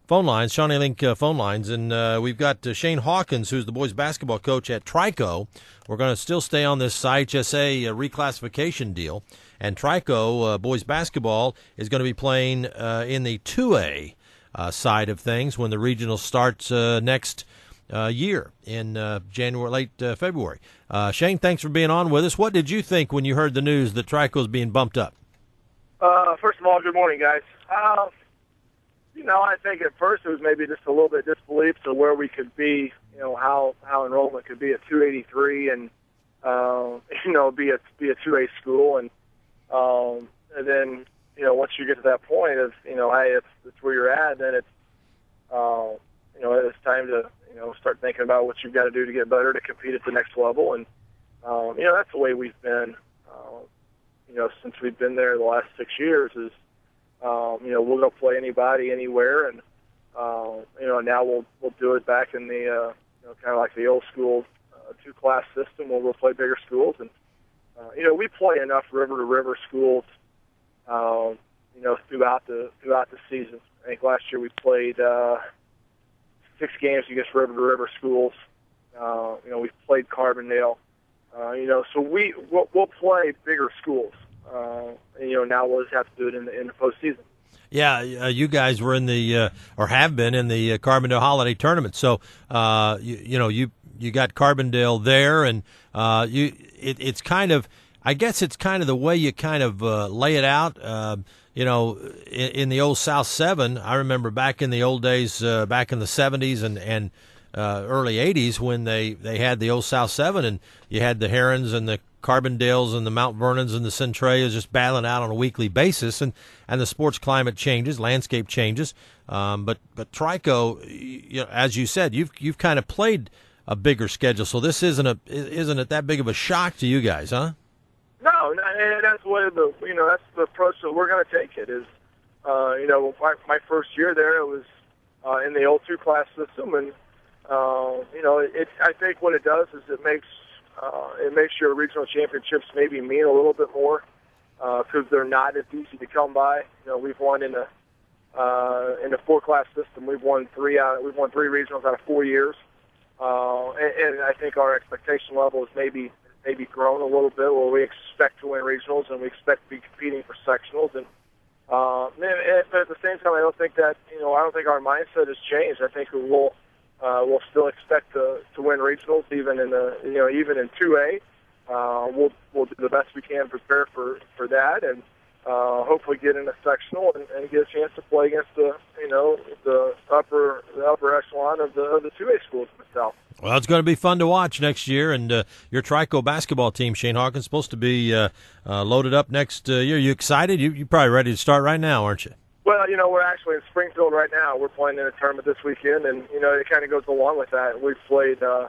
phone lines, Shawnee Link phone lines, and we've got Shane Hawkins, who's the boys basketball coach at Trico. We're going to still stay on this IHSA reclassification deal, and Trico boys basketball is going to be playing in the 2A side of things when the regional starts next year in late February. Shane, thanks for being on with us. What did you think when you heard the news that Trico is being bumped up? First of all, good morning, guys. I think at first it was maybe just a little bit disbelief to where we could be, how enrollment could be at 283 and, be a 2A school. And then, once you get to that point of, hey, it's where you're at, then it's, it's time to, start thinking about what you've got to do to get better, to compete at the next level. And, that's the way we've been, since we've been there the last 6 years is, we'll go play anybody, anywhere, and now we'll do it back in the kind of like the old school 2-class system where we'll play bigger schools, and we play enough river-to-river schools, throughout the season. I think last year we played 6 games against river-to-river schools. We've played Carbondale, so we'll play bigger schools. Now we'll just have to do it in the postseason. Yeah, you guys were in the or have been in the Carbondale Holiday Tournament. So you got Carbondale there, and it's kind of, I guess it's kind of the way you kind of lay it out. In the old South 7, I remember back in the old days, back in the 70s and early 80s when they had the old South 7, and you had the Herons and the Carbondales and the Mount Vernons and the Centralias just battling out on a weekly basis, and the sports climate changes, landscape changes. But Trico, as you said, you've kind of played a bigger schedule, so this isn't it that big of a shock to you guys, huh? No, and that's that's the approach that we're going to take. It is, my first year there, it was in the old 2-class system, and I think what it does is it makes your regional championships maybe mean a little bit more because they're not as easy to come by. We've won in a 4-class system. We've won three regionals out of 4 years, and I think our expectation level is maybe grown a little bit, where we expect to win regionals and we expect to be competing for sectionals. And but at the same time, I don't think our mindset has changed. I think we'll still expect to win regionals, even in even in 2A. We'll do the best we can to prepare for that, and hopefully get in a sectional and get a chance to play against the upper echelon of the 2A schools in the South. Well, it's going to be fun to watch next year, and your Trico basketball team, Shane Hawkins, supposed to be loaded up next year. You excited? You're probably ready to start right now, aren't you? Well, we're actually in Springfield right now. We're playing in a tournament this weekend, and, it kind of goes along with that. We've played, I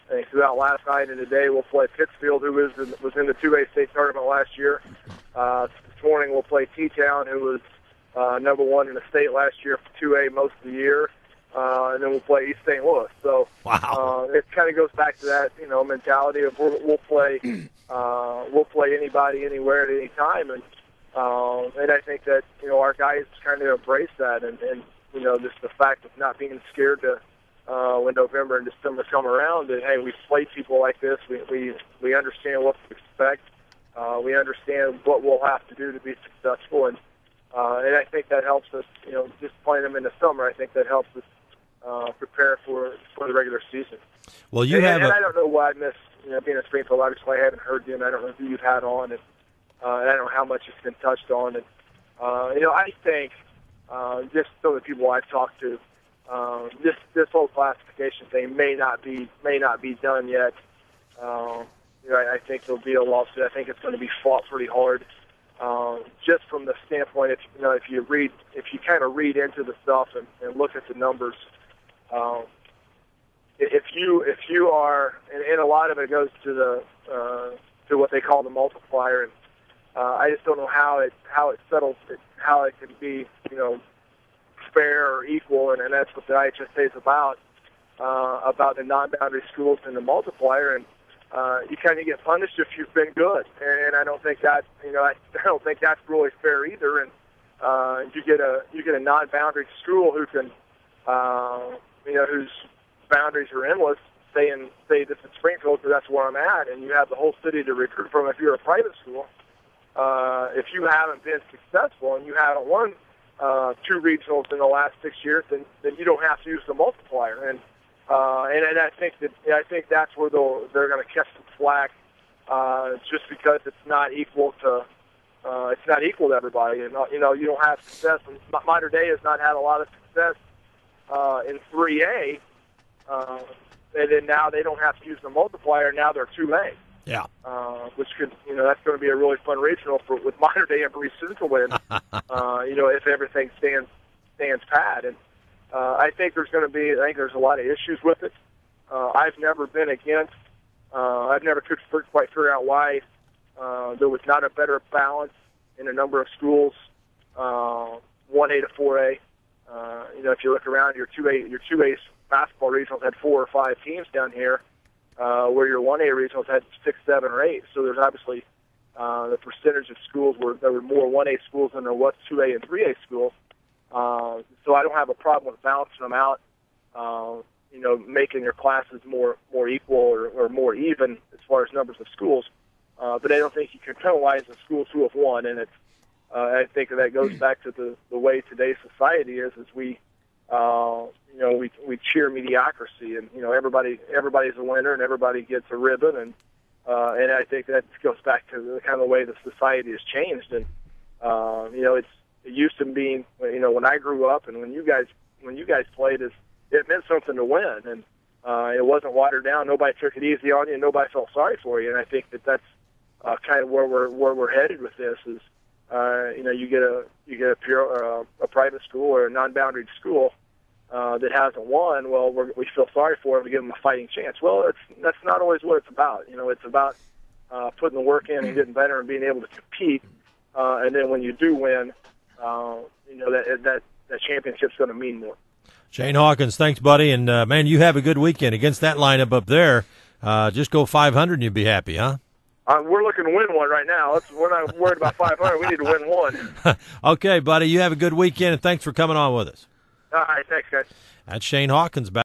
think throughout last night and today, we'll play Pittsfield, who was in the 2A state tournament last year. This morning we'll play T-Town, who was number 1 in the state last year for 2A most of the year. And then we'll play East St. Louis. So wow. It kind of goes back to that, mentality of we'll play anybody, anywhere, at any time, and I think that our guys kind of embrace that, and just the fact of not being scared to when November and December come around, and hey, we've played people like this. We understand what to expect. We understand what we'll have to do to be successful, and I think that helps us. Just playing them in the summer, I think that helps us prepare for the regular season. Well, and I don't know why I missed being in Springfield. Obviously, I haven't heard you, and I don't know who you've had on, and I don't know how much it's been touched on. And I think just some of the people I've talked to, this whole classification thing may not be done yet. I think there'll be a lawsuit. I think it's going to be fought pretty hard. Just from the standpoint, if you kind of read into the stuff and look at the numbers, if you are, and a lot of it goes to what they call the multiplier, and I just don't know how it settles, how it can be fair or equal, and that's what the IHSA is about the non-boundary schools and the multiplier, and you kind of get punished if you've been good, and I don't think that I don't think that's really fair either, and you get a non-boundary school who can, whose boundaries are endless. Say this is Springfield because that's where I'm at, and you have the whole city to recruit from. If you're a private school, if you haven't been successful and you haven't won 2 regionals in the last 6 years, then you don't have to use the multiplier. And I think that's where they're going to catch some slack, just because it's not equal to everybody. And you don't have success. And Mater Dei has not had a lot of success in 3A, and then now they don't have to use the multiplier. Now they're 2A. Yeah. Which could, that's going to be a really fun regional with Mater Dei and Breeze Central win. If everything stands pat. And I think there's a lot of issues with it. I've never been against. I've never could quite figure out why there was not a better balance in a number of schools, 1A to 4A. If you look around, your 2A basketball regionals had 4 or 5 teams down here, where your 1A regionals had 6, 7, or 8. So there's obviously the percentage of schools where there were more 1A schools than there was 2A and 3A schools. So I don't have a problem with balancing them out, making your classes more equal or more even as far as numbers of schools. But I don't think you can penalize the schools who have won, and it's. I think that goes back to the way today's society is we cheer mediocrity, and everybody's a winner, and everybody gets a ribbon, and I think that goes back to the kind of way the society has changed, and it used to being when I grew up and when you guys played, it meant something to win, and it wasn't watered down. Nobody took it easy on you, and nobody felt sorry for you, and I think that's kind of where we're headed with this is. You get a private school or a non-boundary school that hasn't won. Well, we feel sorry for them to give them a fighting chance. Well, that's not always what it's about. It's about putting the work in and getting better and being able to compete. And then when you do win, that championship's going to mean more. Shane Hawkins, thanks, buddy. And man, you have a good weekend against that lineup up there. Just go 500 and you'll be happy, huh? We're looking to win one right now. We're not worried about 500. We need to win one. Okay, buddy. You have a good weekend, and thanks for coming on with us. All right. Thanks, guys. That's Shane Hawkins back.